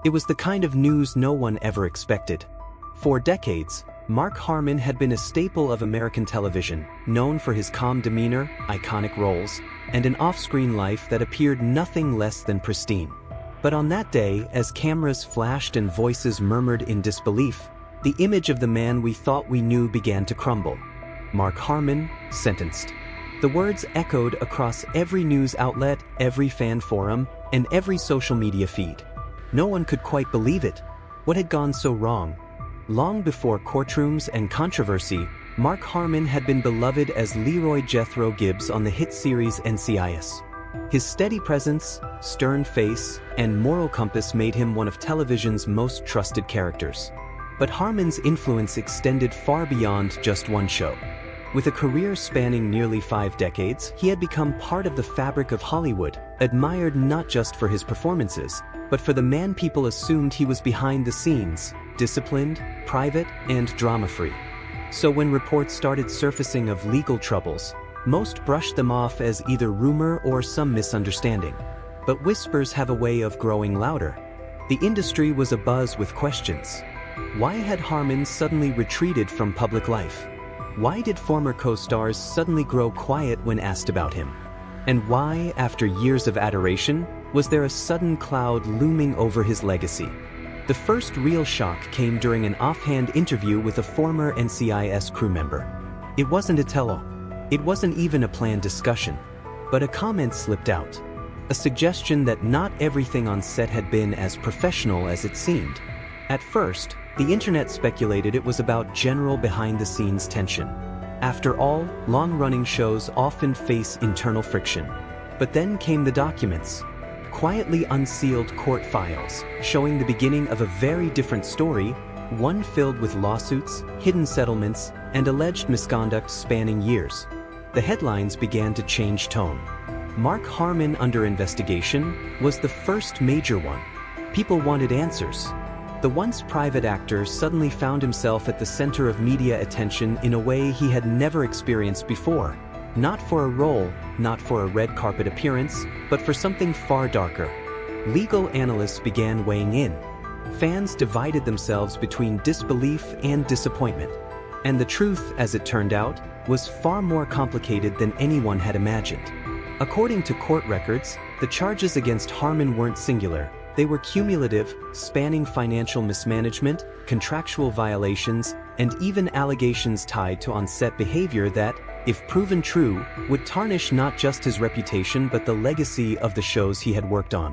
It was the kind of news no one ever expected. For decades, Mark Harmon had been a staple of American television, known for his calm demeanor, iconic roles, and an off-screen life that appeared nothing less than pristine. But on that day, as cameras flashed and voices murmured in disbelief, the image of the man we thought we knew began to crumble. Mark Harmon, sentenced. The words echoed across every news outlet, every fan forum, and every social media feed. No one could quite believe it. What had gone so wrong? Long before courtrooms and controversy, Mark Harmon had been beloved as Leroy Jethro Gibbs on the hit series NCIS. His steady presence, stern face, and moral compass made him one of television's most trusted characters. But Harmon's influence extended far beyond just one show. With a career spanning nearly 5 decades, he had become part of the fabric of Hollywood, admired not just for his performances, but for the man people assumed he was behind the scenes, disciplined, private, and drama-free. So when reports started surfacing of legal troubles, most brushed them off as either rumor or some misunderstanding. But whispers have a way of growing louder. The industry was abuzz with questions. Why had Harmon suddenly retreated from public life? Why did former co-stars suddenly grow quiet when asked about him? And why, after years of adoration, was there a sudden cloud looming over his legacy? The first real shock came during an offhand interview with a former NCIS crew member. It wasn't a tell-all. It wasn't even a planned discussion. But a comment slipped out. A suggestion that not everything on set had been as professional as it seemed. At first, the internet speculated it was about general behind-the-scenes tension. After all, long-running shows often face internal friction. But then came the documents. Quietly unsealed court files, showing the beginning of a very different story, one filled with lawsuits, hidden settlements, and alleged misconduct spanning years. The headlines began to change tone. Mark Harmon under investigation was the first major one. People wanted answers. The once private actor suddenly found himself at the center of media attention in a way he had never experienced before. Not for a role, not for a red carpet appearance, but for something far darker. Legal analysts began weighing in. Fans divided themselves between disbelief and disappointment. And the truth, as it turned out, was far more complicated than anyone had imagined. According to court records, the charges against Harmon weren't singular. They were cumulative, spanning financial mismanagement, contractual violations, and even allegations tied to on-set behavior that, if proven true, would tarnish not just his reputation but the legacy of the shows he had worked on.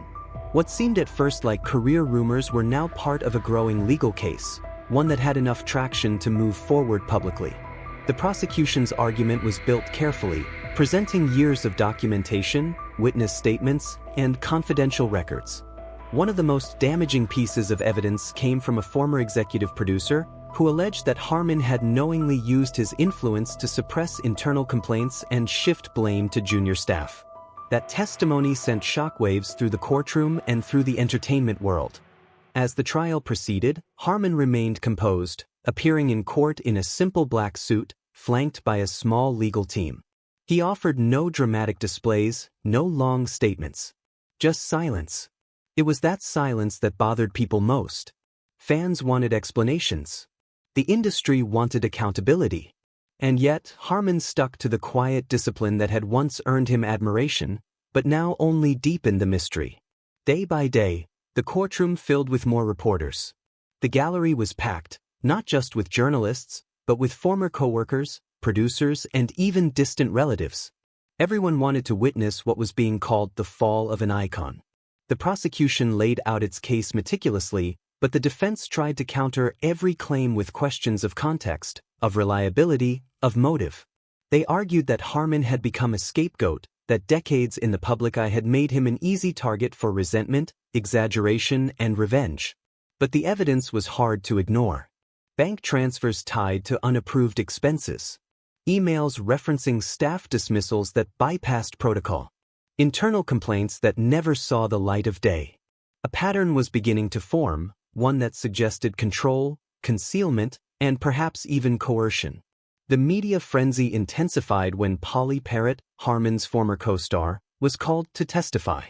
What seemed at first like career rumors were now part of a growing legal case, one that had enough traction to move forward publicly. The prosecution's argument was built carefully, presenting years of documentation, witness statements, and confidential records. One of the most damaging pieces of evidence came from a former executive producer who alleged that Harmon had knowingly used his influence to suppress internal complaints and shift blame to junior staff. That testimony sent shockwaves through the courtroom and through the entertainment world. As the trial proceeded, Harmon remained composed, appearing in court in a simple black suit, flanked by a small legal team. He offered no dramatic displays, no long statements. Just silence. It was that silence that bothered people most. Fans wanted explanations. The industry wanted accountability. And yet, Harmon stuck to the quiet discipline that had once earned him admiration, but now only deepened the mystery. Day by day, the courtroom filled with more reporters. The gallery was packed, not just with journalists, but with former coworkers, producers, and even distant relatives. Everyone wanted to witness what was being called the fall of an icon. The prosecution laid out its case meticulously, but the defense tried to counter every claim with questions of context, of reliability, of motive. They argued that Harmon had become a scapegoat, that decades in the public eye had made him an easy target for resentment, exaggeration, and revenge. But the evidence was hard to ignore. Bank transfers tied to unapproved expenses. Emails referencing staff dismissals that bypassed protocol. Internal complaints that never saw the light of day. A pattern was beginning to form, one that suggested control, concealment, and perhaps even coercion. The media frenzy intensified when Polly Parrott, Harmon's former co-star, was called to testify.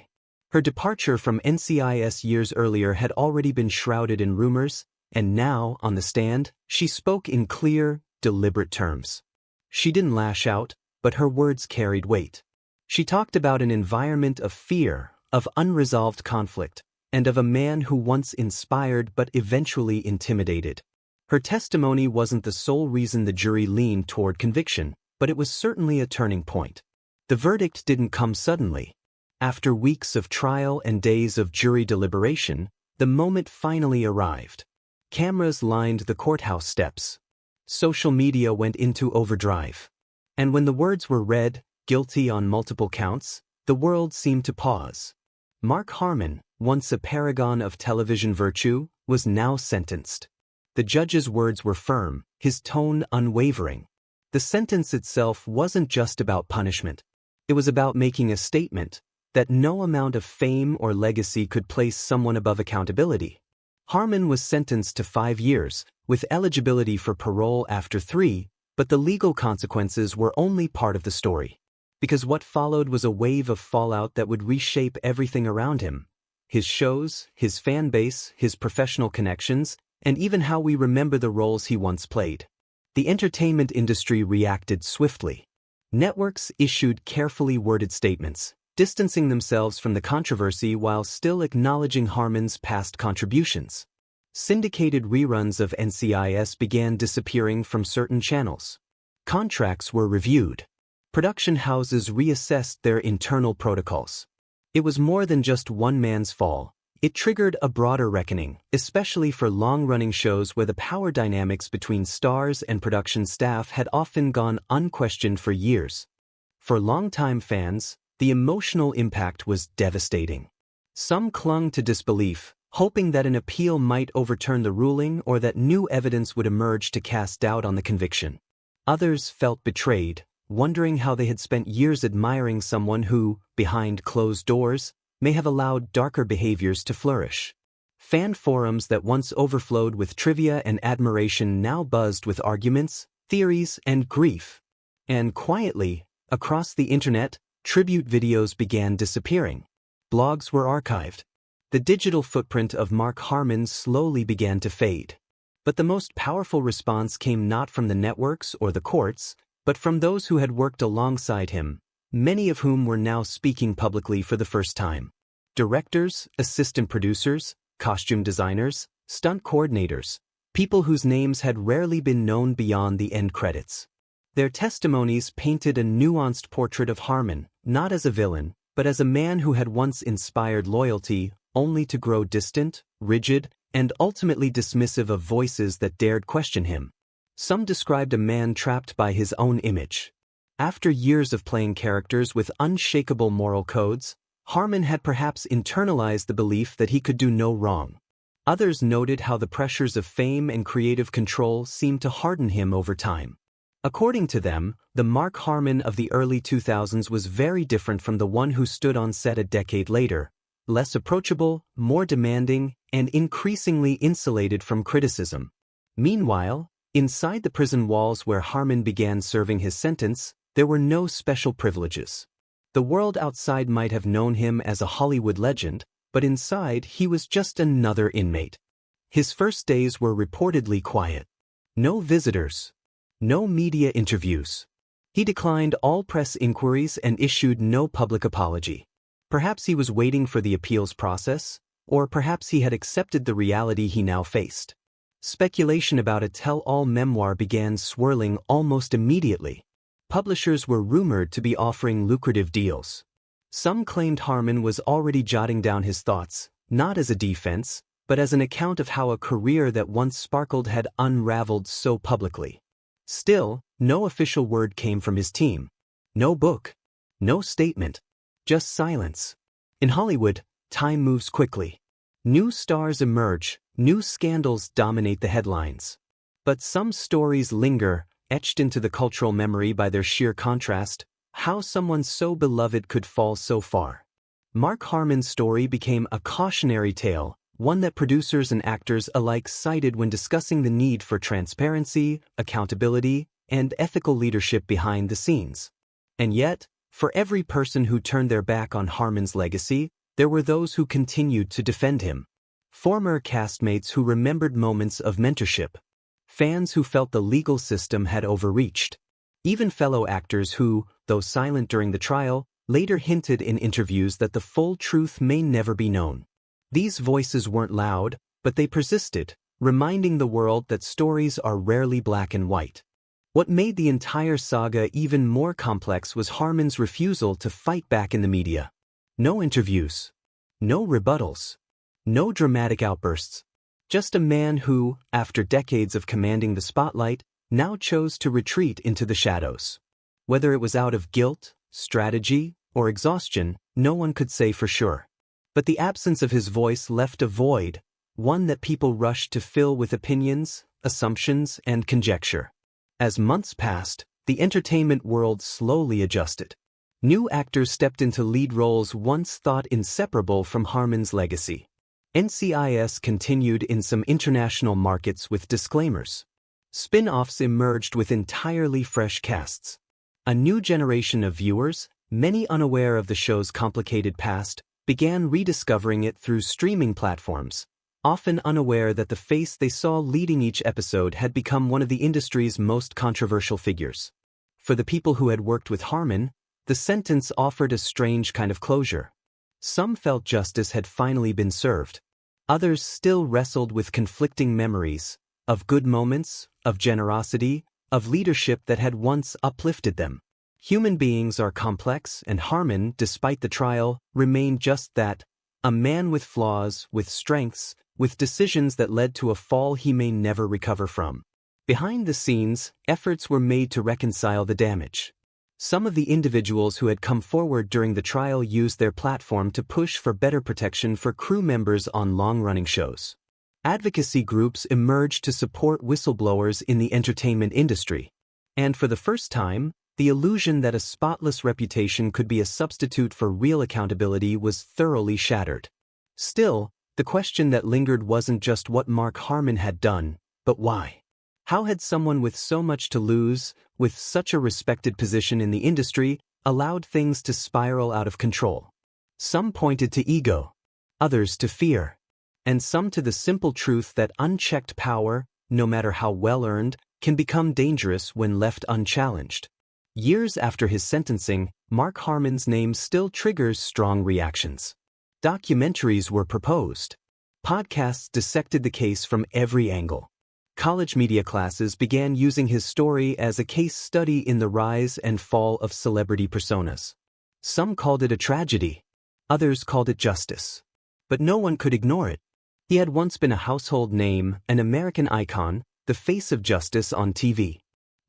Her departure from NCIS years earlier had already been shrouded in rumors, and now, on the stand, she spoke in clear, deliberate terms. She didn't lash out, but her words carried weight. She talked about an environment of fear, of unresolved conflict, and of a man who once inspired but eventually intimidated. Her testimony wasn't the sole reason the jury leaned toward conviction, but it was certainly a turning point. The verdict didn't come suddenly. After weeks of trial and days of jury deliberation, the moment finally arrived. Cameras lined the courthouse steps. Social media went into overdrive. And when the words were read, guilty on multiple counts, the world seemed to pause. Mark Harmon, once a paragon of television virtue, was now sentenced. The judge's words were firm, his tone unwavering. The sentence itself wasn't just about punishment. It was about making a statement that no amount of fame or legacy could place someone above accountability. Harmon was sentenced to 5 years, with eligibility for parole after 3, but the legal consequences were only part of the story. Because what followed was a wave of fallout that would reshape everything around him. His shows, his fan base, his professional connections, and even how we remember the roles he once played. The entertainment industry reacted swiftly. Networks issued carefully worded statements, distancing themselves from the controversy while still acknowledging Harmon's past contributions. Syndicated reruns of NCIS began disappearing from certain channels. Contracts were reviewed. Production houses reassessed their internal protocols. It was more than just one man's fall. It triggered a broader reckoning, especially for long-running shows where the power dynamics between stars and production staff had often gone unquestioned for years. For longtime fans, the emotional impact was devastating. Some clung to disbelief, hoping that an appeal might overturn the ruling or that new evidence would emerge to cast doubt on the conviction. Others felt betrayed, wondering how they had spent years admiring someone who, behind closed doors, may have allowed darker behaviors to flourish. Fan forums that once overflowed with trivia and admiration now buzzed with arguments, theories, and grief. And quietly, across the internet, tribute videos began disappearing. Blogs were archived. The digital footprint of Mark Harmon slowly began to fade. But the most powerful response came not from the networks or the courts, but from those who had worked alongside him, many of whom were now speaking publicly for the first time. Directors, assistant producers, costume designers, stunt coordinators, people whose names had rarely been known beyond the end credits. Their testimonies painted a nuanced portrait of Harmon, not as a villain, but as a man who had once inspired loyalty, only to grow distant, rigid, and ultimately dismissive of voices that dared question him. Some described a man trapped by his own image. After years of playing characters with unshakable moral codes, Harmon had perhaps internalized the belief that he could do no wrong. Others noted how the pressures of fame and creative control seemed to harden him over time. According to them, the Mark Harmon of the early 2000s was very different from the one who stood on set a decade later, less approachable, more demanding, and increasingly insulated from criticism. Meanwhile, inside the prison walls where Harmon began serving his sentence, there were no special privileges. The world outside might have known him as a Hollywood legend, but inside he was just another inmate. His first days were reportedly quiet. No visitors. No media interviews. He declined all press inquiries and issued no public apology. Perhaps he was waiting for the appeals process, or perhaps he had accepted the reality he now faced. Speculation about a tell-all memoir began swirling almost immediately. Publishers were rumored to be offering lucrative deals. Some claimed Harmon was already jotting down his thoughts, not as a defense, but as an account of how a career that once sparkled had unraveled so publicly. Still, no official word came from his team. No book. No statement. Just silence. In Hollywood, time moves quickly. New stars emerge, new scandals dominate the headlines. But some stories linger, etched into the cultural memory by their sheer contrast, how someone so beloved could fall so far. Mark Harmon's story became a cautionary tale, one that producers and actors alike cited when discussing the need for transparency, accountability, and ethical leadership behind the scenes. And yet, for every person who turned their back on Harmon's legacy, There were those who continued to defend him. Former castmates who remembered moments of mentorship. Fans who felt the legal system had overreached. Even fellow actors who, though silent during the trial, later hinted in interviews that the full truth may never be known. These voices weren't loud, but they persisted, reminding the world that stories are rarely black and white. What made the entire saga even more complex was Harmon's refusal to fight back in the media. No interviews. No rebuttals. No dramatic outbursts. Just a man who, after decades of commanding the spotlight, now chose to retreat into the shadows. Whether it was out of guilt, strategy, or exhaustion, no one could say for sure. But the absence of his voice left a void, one that people rushed to fill with opinions, assumptions, and conjecture. As months passed, the entertainment world slowly adjusted. New actors stepped into lead roles once thought inseparable from Harmon's legacy. NCIS continued in some international markets with disclaimers. Spin-offs emerged with entirely fresh casts. A new generation of viewers, many unaware of the show's complicated past, began rediscovering it through streaming platforms, often unaware that the face they saw leading each episode had become one of the industry's most controversial figures. For the people who had worked with Harmon, the sentence offered a strange kind of closure. Some felt justice had finally been served. Others still wrestled with conflicting memories, of good moments, of generosity, of leadership that had once uplifted them. Human beings are complex, and Harmon, despite the trial, remained just that, a man with flaws, with strengths, with decisions that led to a fall he may never recover from. Behind the scenes, efforts were made to reconcile the damage. Some of the individuals who had come forward during the trial used their platform to push for better protection for crew members on long-running shows. Advocacy groups emerged to support whistleblowers in the entertainment industry. And for the first time, the illusion that a spotless reputation could be a substitute for real accountability was thoroughly shattered. Still, the question that lingered wasn't just what Mark Harmon had done, but why. How had someone with so much to lose, with such a respected position in the industry, allowed things to spiral out of control? Some pointed to ego, others to fear, and some to the simple truth that unchecked power, no matter how well earned, can become dangerous when left unchallenged. Years after his sentencing, Mark Harmon's name still triggers strong reactions. Documentaries were proposed. Podcasts dissected the case from every angle. College media classes began using his story as a case study in the rise and fall of celebrity personas. Some called it a tragedy. Others called it justice. But no one could ignore it. He had once been a household name, an American icon, the face of justice on TV.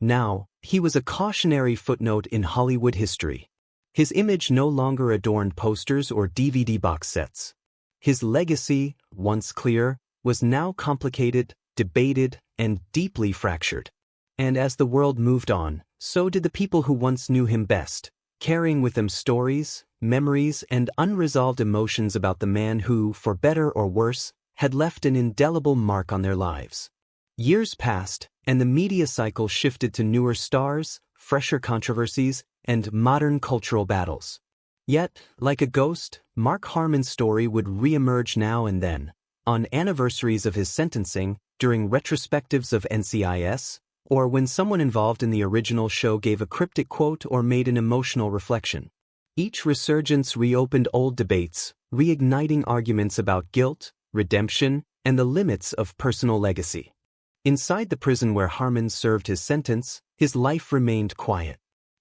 Now, he was a cautionary footnote in Hollywood history. His image no longer adorned posters or DVD box sets. His legacy, once clear, was now complicated, debated, and deeply fractured. And as the world moved on, so did the people who once knew him best, carrying with them stories, memories, and unresolved emotions about the man who, for better or worse, had left an indelible mark on their lives. Years passed, and the media cycle shifted to newer stars, fresher controversies, and modern cultural battles. Yet, like a ghost, Mark Harmon's story would re-emerge now and then, on anniversaries of his sentencing, during retrospectives of NCIS, or when someone involved in the original show gave a cryptic quote or made an emotional reflection. Each resurgence reopened old debates, reigniting arguments about guilt, redemption, and the limits of personal legacy. Inside the prison where Harmon served his sentence, his life remained quiet.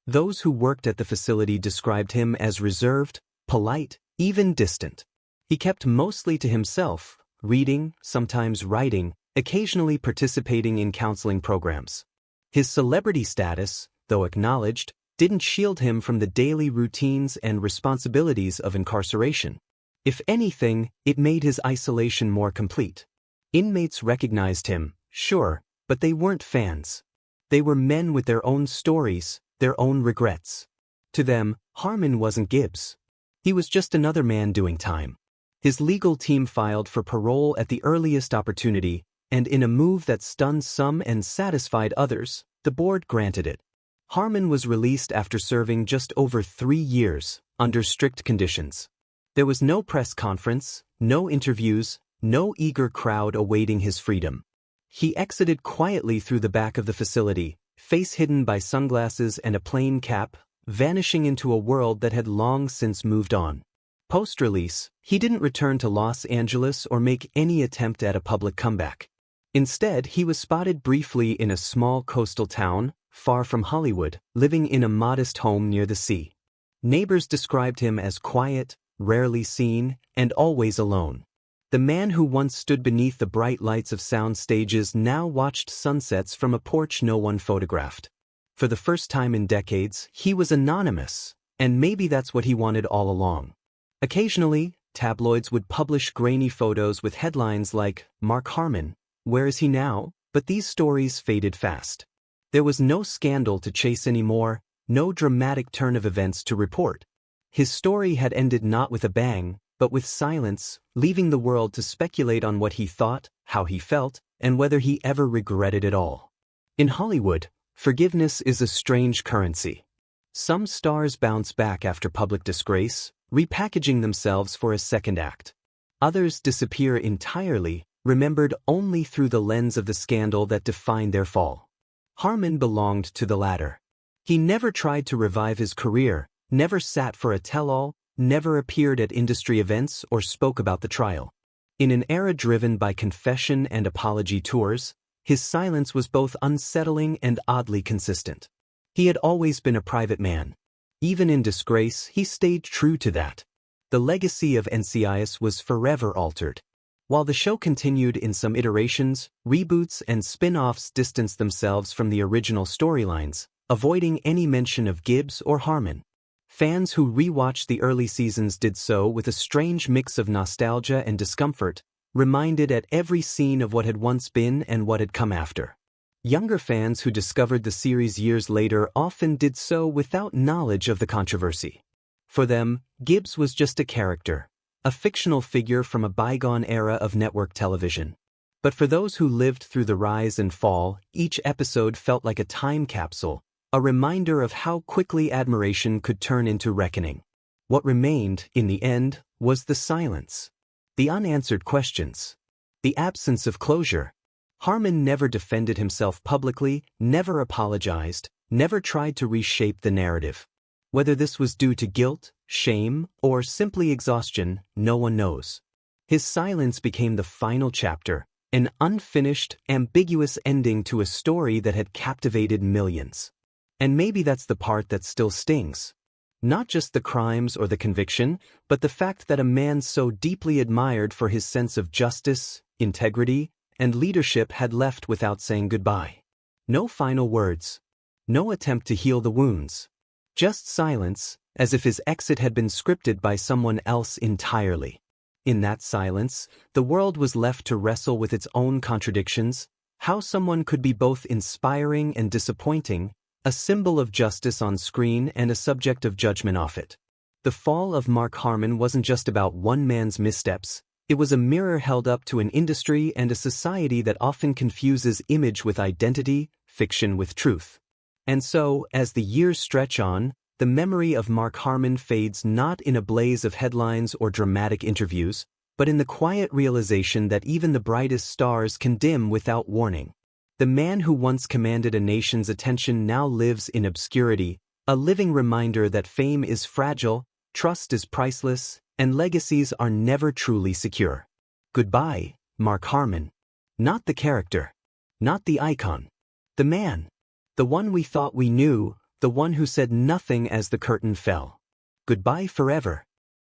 Those who worked at the facility described him as reserved, polite, even distant. He kept mostly to himself, reading, sometimes writing, occasionally participating in counseling programs. His celebrity status, though acknowledged, didn't shield him from the daily routines and responsibilities of incarceration. If anything, it made his isolation more complete. Inmates recognized him, sure, but they weren't fans. They were men with their own stories, their own regrets. To them, Harmon wasn't Gibbs. He was just another man doing time. His legal team filed for parole at the earliest opportunity, and in a move that stunned some and satisfied others, the board granted it. Harmon was released after serving just over 3 years, under strict conditions. There was no press conference, no interviews, no eager crowd awaiting his freedom. He exited quietly through the back of the facility, face hidden by sunglasses and a plain cap, vanishing into a world that had long since moved on. Post-release, he didn't return to Los Angeles or make any attempt at a public comeback. Instead, he was spotted briefly in a small coastal town, far from Hollywood, living in a modest home near the sea. Neighbors described him as quiet, rarely seen, and always alone. The man who once stood beneath the bright lights of sound stages now watched sunsets from a porch no one photographed. For the first time in decades, he was anonymous, and maybe that's what he wanted all along. Occasionally, tabloids would publish grainy photos with headlines like, "Mark Harmon, where is he now?" But these stories faded fast. There was no scandal to chase anymore, no dramatic turn of events to report. His story had ended not with a bang, but with silence, leaving the world to speculate on what he thought, how he felt, and whether he ever regretted it all. In Hollywood, forgiveness is a strange currency. Some stars bounce back after public disgrace, repackaging themselves for a second act. Others disappear entirely, remembered only through the lens of the scandal that defined their fall. Harmon belonged to the latter. He never tried to revive his career, never sat for a tell-all, never appeared at industry events or spoke about the trial. In an era driven by confession and apology tours, his silence was both unsettling and oddly consistent. He had always been a private man. Even in disgrace, he stayed true to that. The legacy of NCIS was forever altered. While the show continued in some iterations, reboots and spin-offs distanced themselves from the original storylines, avoiding any mention of Gibbs or Harmon. Fans who rewatched the early seasons did so with a strange mix of nostalgia and discomfort, reminded at every scene of what had once been and what had come after. Younger fans who discovered the series years later often did so without knowledge of the controversy. For them, Gibbs was just a character, a fictional figure from a bygone era of network television. But for those who lived through the rise and fall, each episode felt like a time capsule, a reminder of how quickly admiration could turn into reckoning. What remained, in the end, was the silence. The unanswered questions. The absence of closure. Harmon never defended himself publicly, never apologized, never tried to reshape the narrative. Whether this was due to guilt, shame, or simply exhaustion, no one knows. His silence became the final chapter, an unfinished, ambiguous ending to a story that had captivated millions. And maybe that's the part that still stings. Not just the crimes or the conviction, but the fact that a man so deeply admired for his sense of justice, integrity, and leadership had left without saying goodbye. No final words. No attempt to heal the wounds. Just silence, as if his exit had been scripted by someone else entirely. In that silence, the world was left to wrestle with its own contradictions, how someone could be both inspiring and disappointing, a symbol of justice on screen and a subject of judgment off it. The fall of Mark Harmon wasn't just about one man's missteps, it was a mirror held up to an industry and a society that often confuses image with identity, fiction with truth. And so, as the years stretch on, the memory of Mark Harmon fades not in a blaze of headlines or dramatic interviews, but in the quiet realization that even the brightest stars can dim without warning. The man who once commanded a nation's attention now lives in obscurity, a living reminder that fame is fragile, trust is priceless, and legacies are never truly secure. Goodbye, Mark Harmon. Not the character. Not the icon. The man. The one we thought we knew, the one who said nothing as the curtain fell. Goodbye forever.